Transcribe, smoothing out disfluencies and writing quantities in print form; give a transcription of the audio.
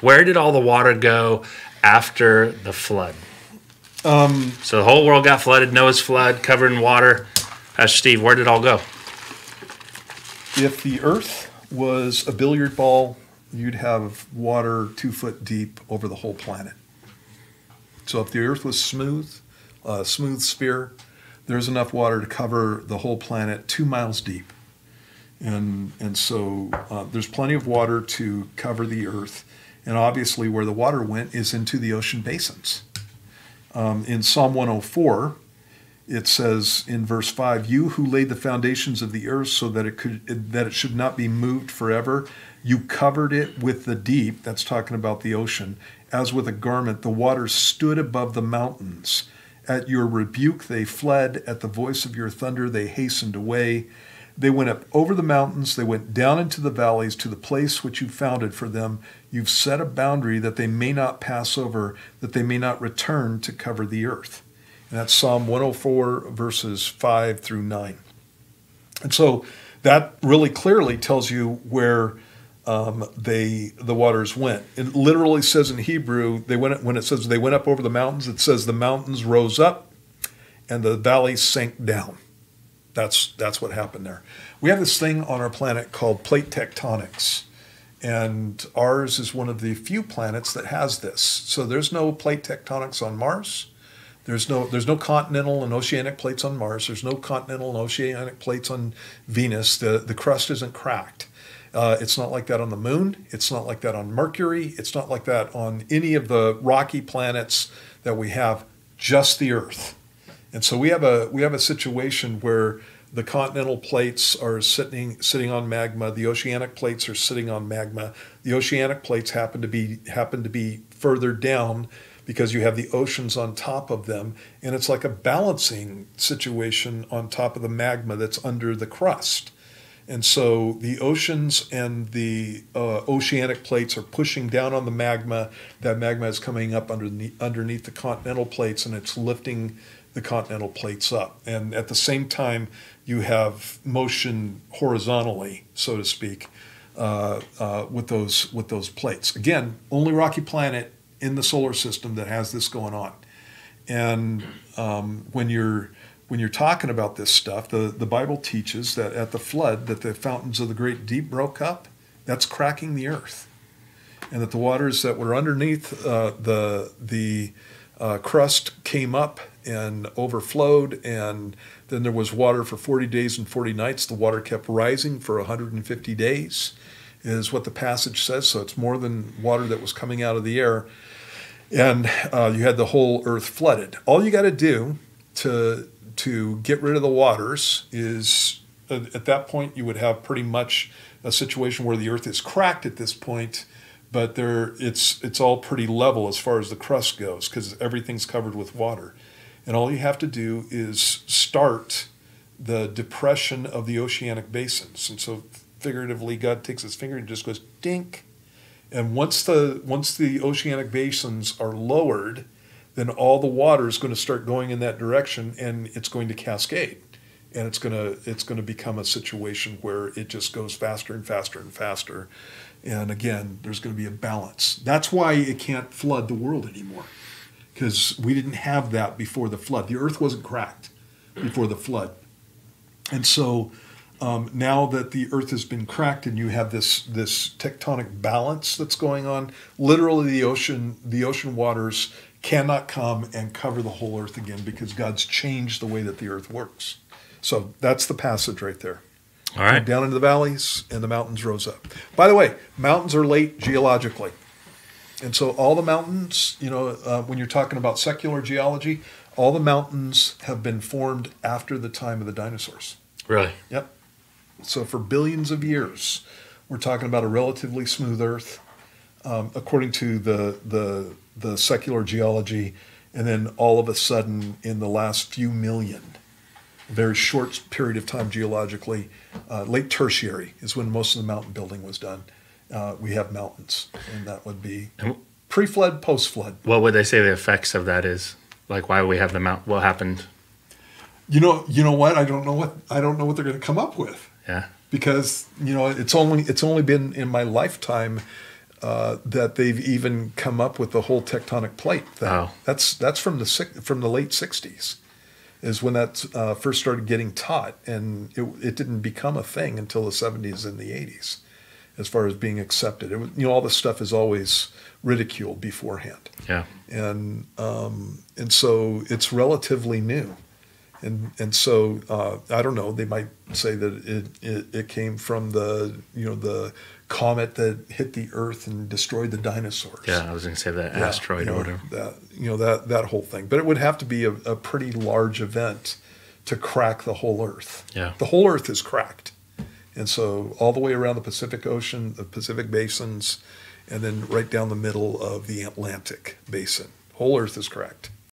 Where did all the water go after the flood? So the whole world got flooded, Noah's flood, covered in water. Pastor Steve, where did it all go? If the earth was a billiard ball, you'd have water 2 foot deep over the whole planet. So if the earth was smooth, a smooth sphere, there's enough water to cover the whole planet 2 miles deep. And so there's plenty of water to cover the earth. And obviously where the water went is into the ocean basins. In Psalm 104, it says in verse 5, "You who laid the foundations of the earth so that it should not be moved forever, you covered it with the deep," that's talking about the ocean, "as with a garment. The waters stood above the mountains. At your rebuke they fled. At the voice of your thunder they hastened away. They went up over the mountains. They went down into the valleys to the place which you founded for them. You've set a boundary that they may not pass over, that they may not return to cover the earth." And that's Psalm 104, verses 5 through 9. And so that really clearly tells you where the waters went. It literally says in Hebrew, when it says they went up over the mountains, it says the mountains rose up and the valleys sank down. That's what happened there. We have this thing on our planet called plate tectonics, and ours is one of the few planets that has this. So there's no plate tectonics on Mars. There's no continental and oceanic plates on Mars. There's no continental and oceanic plates on Venus. The crust isn't cracked. It's not like that on the moon. It's not like that on Mercury. It's not like that on any of the rocky planets that we have, just the Earth. And so we have a situation where the continental plates are sitting on magma. The oceanic plates are sitting on magma. The oceanic plates happen to be further down because you have the oceans on top of them, and it's like a balancing situation on top of the magma that's under the crust. And so the oceans and the oceanic plates are pushing down on the magma. That magma is coming up underneath the continental plates, and it's lifting the continental plates up. And at the same time, you have motion horizontally, so to speak, with those plates. Again, only rocky planet in the solar system that has this going on. And when you're talking about this stuff, the Bible teaches that at the flood, that the fountains of the great deep broke up. That's cracking the earth, and that the waters that were underneath the crust came up and overflowed, and then there was water for 40 days and 40 nights. The water kept rising for 150 days, is what the passage says. So it's more than water that was coming out of the air. And you had the whole earth flooded. All you got to do to get rid of the waters is, at that point, you would have pretty much a situation where the earth is cracked at this point, but it's all pretty level as far as the crust goes because everything's covered with water. And all you have to do is start the depression of the oceanic basins. And so figuratively, God takes his finger and just goes dink. And once the oceanic basins are lowered, then all the water is going to start going in that direction, and it's going to cascade. And it's going to become a situation where it just goes faster and faster and faster. And again, there's going to be a balance. That's why it can't flood the world anymore, because we didn't have that before the flood. The earth wasn't cracked before the flood. And so now that the earth has been cracked and you have this tectonic balance that's going on, literally the ocean waters cannot come and cover the whole earth again because God's changed the way that the earth works. So that's the passage right there. All right. Down into the valleys, and the mountains rose up. By the way, mountains are late geologically. And so all the mountains, when you're talking about secular geology, all the mountains have been formed after the time of the dinosaurs. Really? Yep. So for billions of years, we're talking about a relatively smooth earth, according to the secular geology. And then all of a sudden, in the last few million, a very short period of time geologically, late tertiary is when most of the mountain building was done. We have mountains, and that would be pre-flood, post-flood. What would they say the effects of that is? Like why we have the mountain? What happened? You know what? I don't know what they're going to come up with. Yeah. Because it's only been in my lifetime that they've even come up with the whole tectonic plate thing. Oh. That's from the late '60s, is when that first started getting taught, and it didn't become a thing until the '70s and the '80s, as far as being accepted. It was, all this stuff is always ridiculed beforehand. Yeah. And so it's relatively new. And so I don't know. They might say that it came from the comet that hit the Earth and destroyed the dinosaurs. Yeah, I was going to say that asteroid or whatever. That whole thing. But it would have to be a pretty large event to crack the whole Earth. Yeah, the whole Earth is cracked, and so all the way around the Pacific Ocean, the Pacific basins, and then right down the middle of the Atlantic basin, whole Earth is cracked.